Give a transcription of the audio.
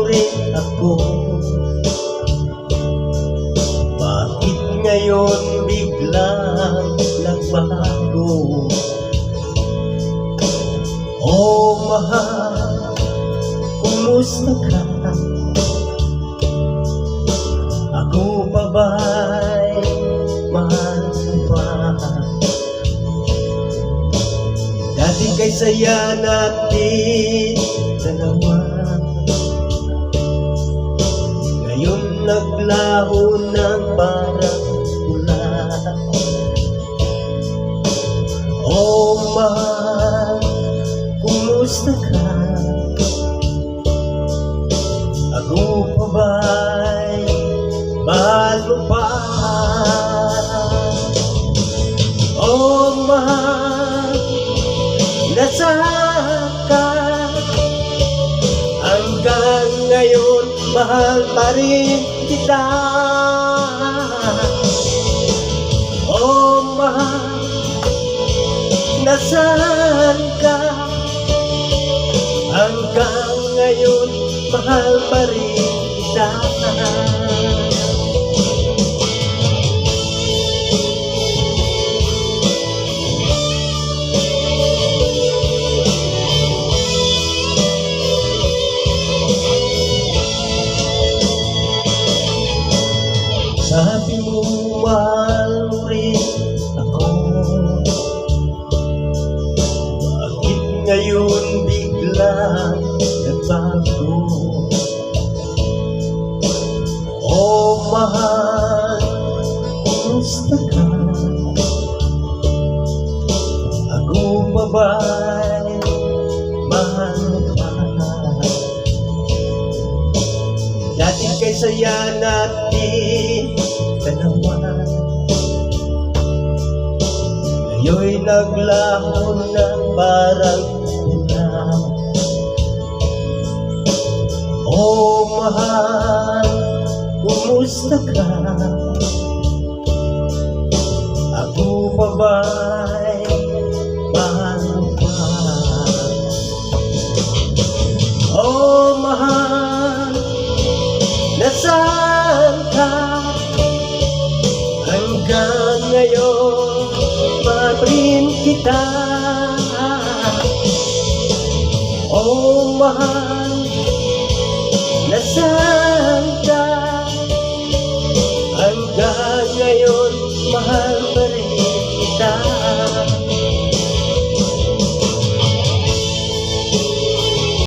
rin ako. Bakit ngayon biglang nagbago? Oh mahal, kumusta ka? Ako pa ba'y mahal mo ba? Dati kay saya natin dalawa, ngayon naglaho ng parang pula. Oh mahal, kumusta ka? Ako pa ba'y mahal mo pa? Oh mahal, nasaan ka? Hanggang ngayon mahal pa rin kita. Oh mahal, nasaan ka? Hanggang ngayon mahal pa rin kita. Sabi mo mahal mo rin ako, bakit ngayon biglang nagbago? Oh mahal, kumusta ka? Ako pa ba'y mahal mo pa? Dati kay saya natin dalawa, ngayon'y naglaho ng parang pula. Oh mahal, kumusta ka? Ako pa ba'y mahal mo pa? Oh mahal, nasaan ka? Hanggang ngayon mahal rin kita. Oh mahal,